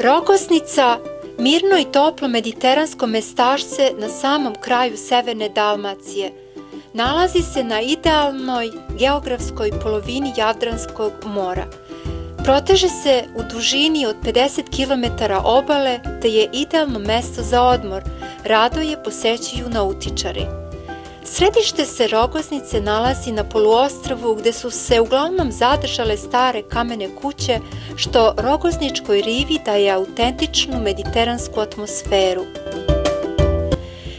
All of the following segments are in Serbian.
Rogoznica, mirno i toplo mediteransko mestašce na samom kraju severne Dalmacije, nalazi se na idealnoj geografskoj polovini Jadranskog mora. Proteže se u dužini od 50 km obale, te je idealno mesto za odmor, rado je posećuju nautičari. Središte se Rogoznice nalazi na poluostrvu gde su se uglavnom zadržale stare kamene kuće, što Rogozničkoj rivi daje autentičnu mediteransku atmosferu.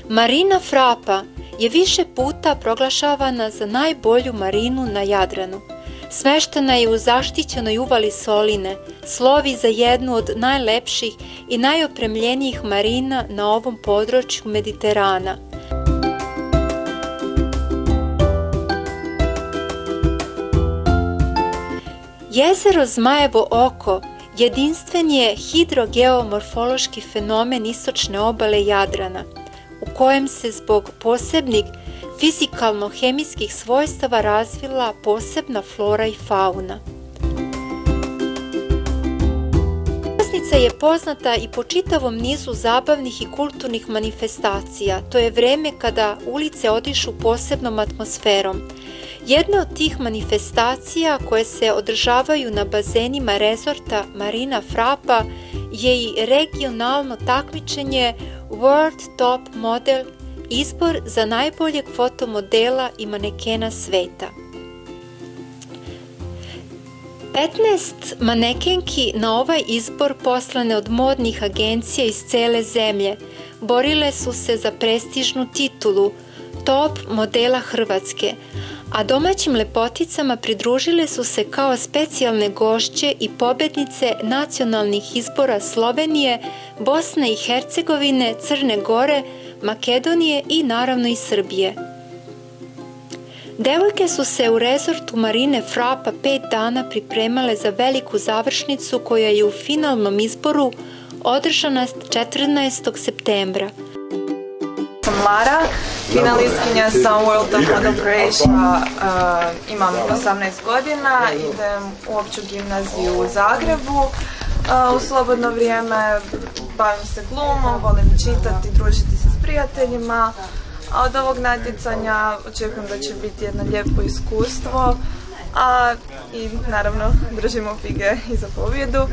Marina Frapa je više puta proglašavana za najbolju marinu na Jadranu. Smeštena je u zaštićenoj uvali Soline, slovi za jednu od najlepših i najopremljenijih marina na ovom području Mediterana. Jezero Zmajevo oko jedinstven je hidrogeomorfološki fenomen istočne obale Jadrana, u kojem se zbog posebnih fizikalno-hemijskih svojstava razvila posebna flora i fauna. Rogoznica je poznata i po čitavom nizu zabavnih i kulturnih manifestacija. To je vreme kada ulice odišu posebnom atmosferom. Jedna od tih manifestacija koje se održavaju na bazenima rezorta Marina Frapa je i regionalno takmičenje World Top Model, izbor za najboljeg fotomodela i manekena sveta. 15 manekenki na ovaj izbor poslane od modnih agencija iz cele zemlje borile su se za prestižnu titulu Top modela Hrvatske, a domaćim lepoticama pridružile su se kao specijalne gošće i pobednice nacionalnih izbora Slovenije, Bosne i Hercegovine, Crne Gore, Makedonije i naravno i Srbije. Devojke su se u rezortu Marine Frapa 5 dana pripremale za veliku završnicu koja je u finalnom izboru održana 14. septembra. Sam Lara, finalistkinja sam World Top Model Croatia, imam 18 godina, idem u opću gimnaziju u Zagrebu. U slobodno vrijeme bavim se glumom, volim čitati, družiti se s prijateljima, a od ovog natjecanja očekujem da će biti jedno lijepo iskustvo, i naravno držimo fige i za pobjedu.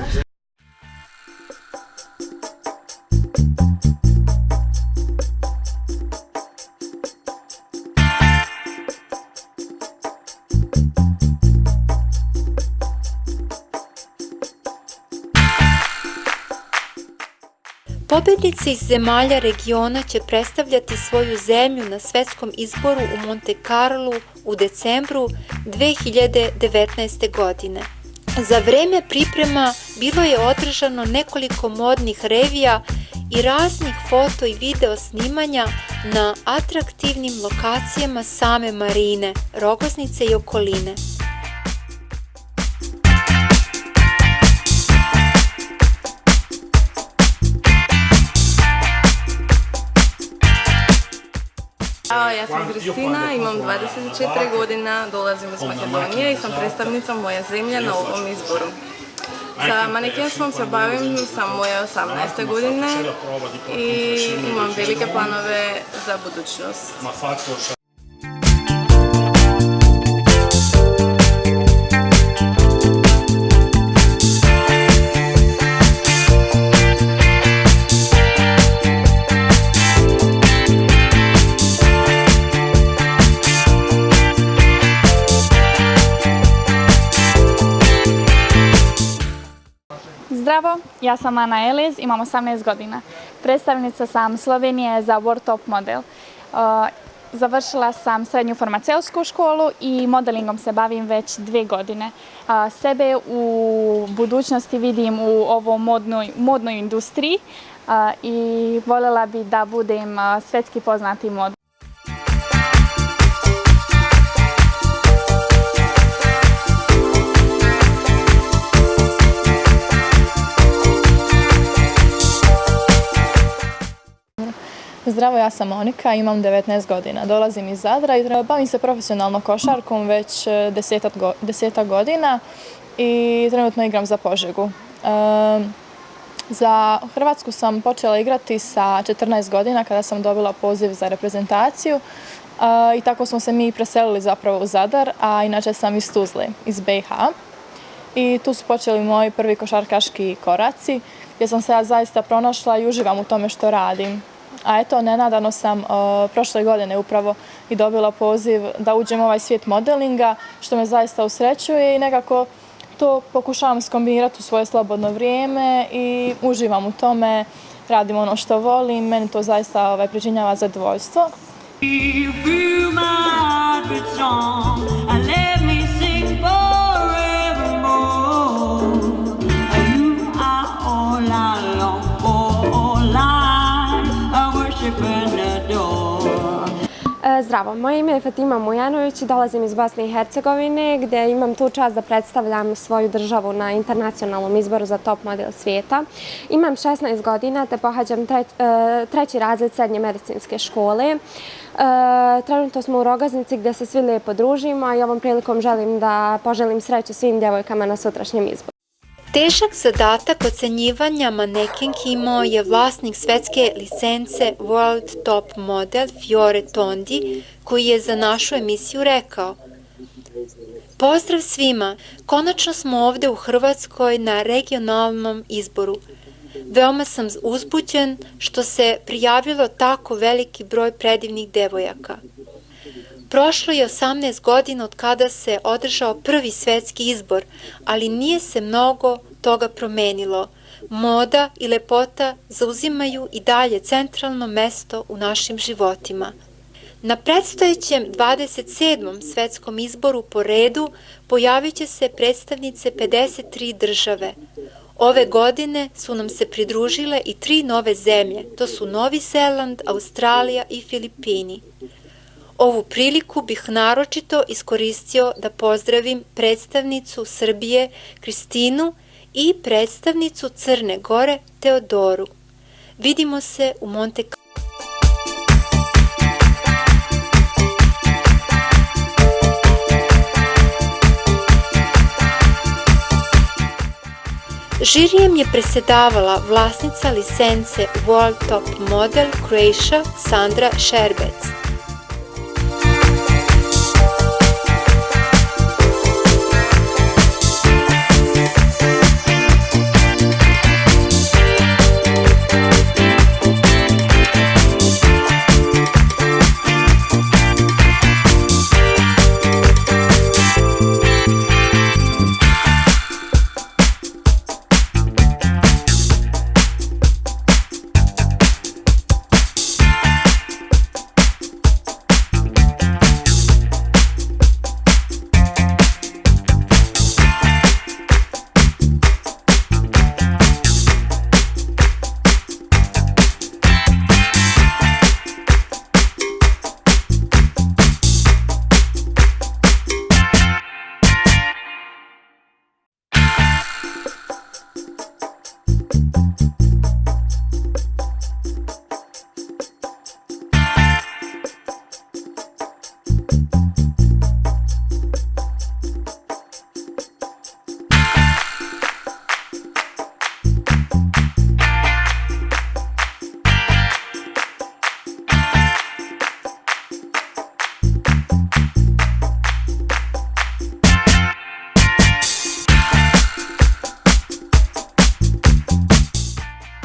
Pobednice iz zemalja regiona će predstavljati svoju zemlju na svetskom izboru u Monte Carlu u decembru 2019. godine. Za vreme priprema bilo je održano nekoliko modnih revija i raznih foto i video snimanja na atraktivnim lokacijama same marine, Rogoznice i okoline. Ja sam Kristina, imam 24 godina, dolazim iz Makedonije i sam predstavnica moje zemlje na ovom izboru. Sa manekenstvom se bavim sa moje 18. godine i imam velike planove za budućnost. Zdravo, ja sam Ana Eliz, imam 18 godina. Predstavnica sam Slovenije za World Top Model. Završila sam srednju farmaceutsku školu i modelingom se bavim već 2 godine. Sebe u budućnosti vidim u ovoj modnoj industriji i voljela bi da budem svetski poznati model. Zdravo, ja sam Monika, imam 19 godina. Dolazim iz Zadra i bavim se profesionalno košarkom već 10 godina i trenutno igram za Požegu. Za Hrvatsku sam počela igrati sa 14 godina kada sam dobila poziv za reprezentaciju i tako smo se mi preselili zapravo u Zadar, a inače sam iz Tuzle, iz BiH. I tu su počeli moji prvi košarkaški koraci, gdje sam se ja zaista pronašla i uživam u tome što radim. A eto, nenadano sam prošle godine upravo i dobila poziv da uđem u ovaj svijet modelinga, što me zaista usrećuje i nekako to pokušavam skombinirati u svoje slobodno vrijeme i uživam u tome, radim ono što volim, meni to zaista pričinjava zadovoljstvo. Zdravo, moje ime je Fatima Mujanović i dolazim iz Bosne i Hercegovine gdje imam tu čast da predstavljam svoju državu na internacionalnom izboru za top model svijeta. Imam 16 godina te pohađam treći razred srednje medicinske škole. Trenutno smo u Rogoznici gdje se svi lijepo družimo i ovom prilikom želim da poželim sreću svim djevojkama na sutrašnjem izboru. Težak zadatak ocenjivanja manekenki imao je vlasnik svetske licence World Top Model Fiore Tondi, koji je za našu emisiju rekao: Pozdrav svima, konačno smo ovdje u Hrvatskoj na regionalnom izboru. Veoma sam uzbuđen što se prijavilo tako veliki broj predivnih devojaka. Prošlo je 18 godina od kada se održao prvi svetski izbor, ali nije se mnogo toga promenilo. Moda i lepota zauzimaju i dalje centralno mesto u našim životima. Na predstojećem 27. svetskom izboru po redu pojavit će se predstavnice 53 države. Ove godine su nam se pridružile i 3 nove zemlje, to su Novi Zeland, Australija i Filipini. Ovu priliku bih naročito iskoristio da pozdravim predstavnicu Srbije Kristinu i predstavnicu Crne Gore Teodoru. Vidimo se u Monte Carlo. Žirijem je presedavala vlasnica licence World Top Model Croatia Sandra Šerbec.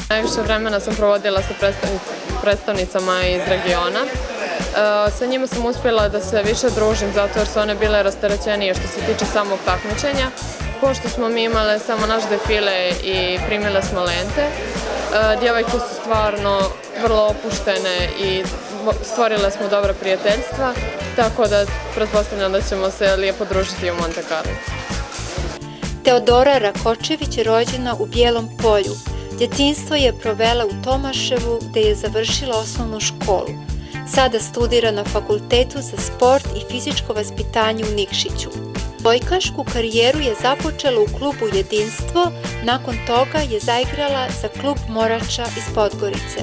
Najviše vremena sam provodila sa predstavnicama iz regiona. Sa njima sam uspjela da se više družim zato jer su one bile rasterećenije što se tiče samog takmičenja. Pošto smo mi imale samo naš defile i primile smo lente, djevojke su stvarno vrlo opuštene i stvorile smo dobra prijateljstva, tako da pretpostavljam da ćemo se lijepo družiti u Monte Carlo. Teodora Rakočević je rođena u Bijelom Polju. Djetinjstvo je provela u Tomaševu gdje je završila osnovnu školu. Sada studira na Fakultetu za sport i fizičko vaspitanje u Nikšiću. Odbojkašku karijeru je započela u klubu Jedinstvo, nakon toga je zaigrala za klub Morača iz Podgorice.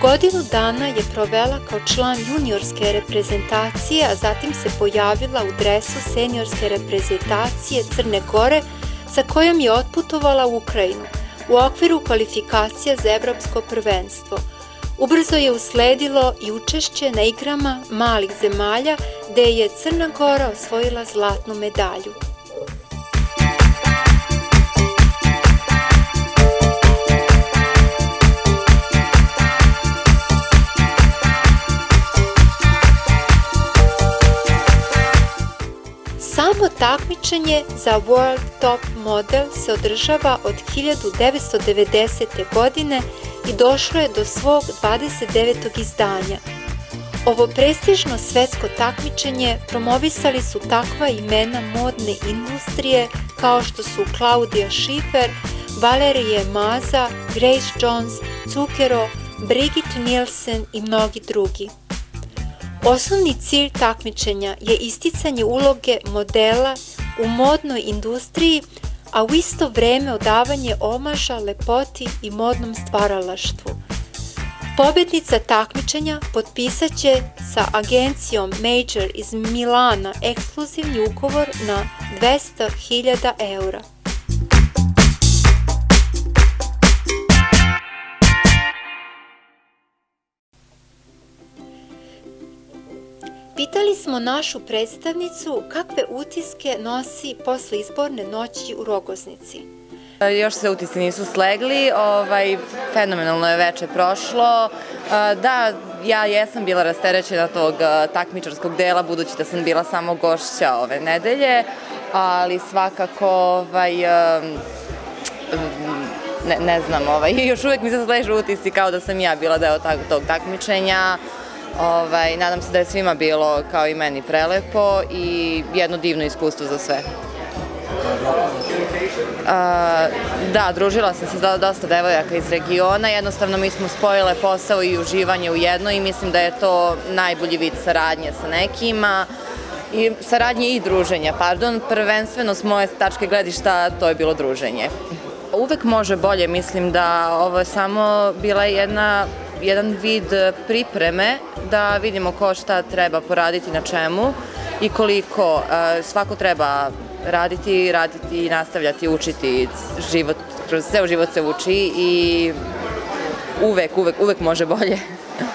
Godinu dana je provela kao član juniorske reprezentacije, a zatim se pojavila u dresu seniorske reprezentacije Crne Gore, sa kojom je otputovala u Ukrajinu. u okviru kvalifikacija za evropsko prvenstvo. Ubrzo je usledilo i učešće na igrama malih zemalja gde je Crna Gora osvojila zlatnu medalju. Samo takmičenje za World Top Model se održava od 1990. godine i došlo je do svog 29. izdanja. Ovo prestižno svetsko takmičenje promovisali su takva imena modne industrije kao što su Claudia Schiffer, Valerie Maza, Grace Jones, Zucchero, Brigitte Nielsen i mnogi drugi. Osnovni cilj takmičenja je isticanje uloge modela u modnoj industriji, a u isto vreme odavanje omaža lepoti i modnom stvaralaštvu. Pobednica takmičenja potpisat će sa agencijom Major iz Milana ekskluzivni ugovor na 200.000 eura. Pitali smo našu predstavnicu kakve utiske nosi posle izborne noći u Rogoznici. Još se utisci nisu slegli, fenomenalno je veče prošlo. Da, ja jesam bila rasterećena tog takmičarskog dela, budući da sam bila samo gošća ove nedelje, ali svakako ne znam, još uvek mi se sležu utisci kao da sam ja bila deo tog takmičenja. Nadam se da je svima bilo, kao i meni, prelepo i jedno divno iskustvo za sve. Da, družila sam se s dosta devojaka iz regiona, jednostavno mi smo spojile posao i uživanje u jedno i mislim da je to najbolji vid saradnje sa nekima, i saradnje i druženja, prvenstveno s moje tačke gledišta to je bilo druženje. Uvek može bolje, mislim da ovo je samo bila jedan vid pripreme da vidimo ko šta treba poraditi na čemu i koliko svako treba raditi i nastavljati učiti. Kroz ceo život se uči i uvek može bolje.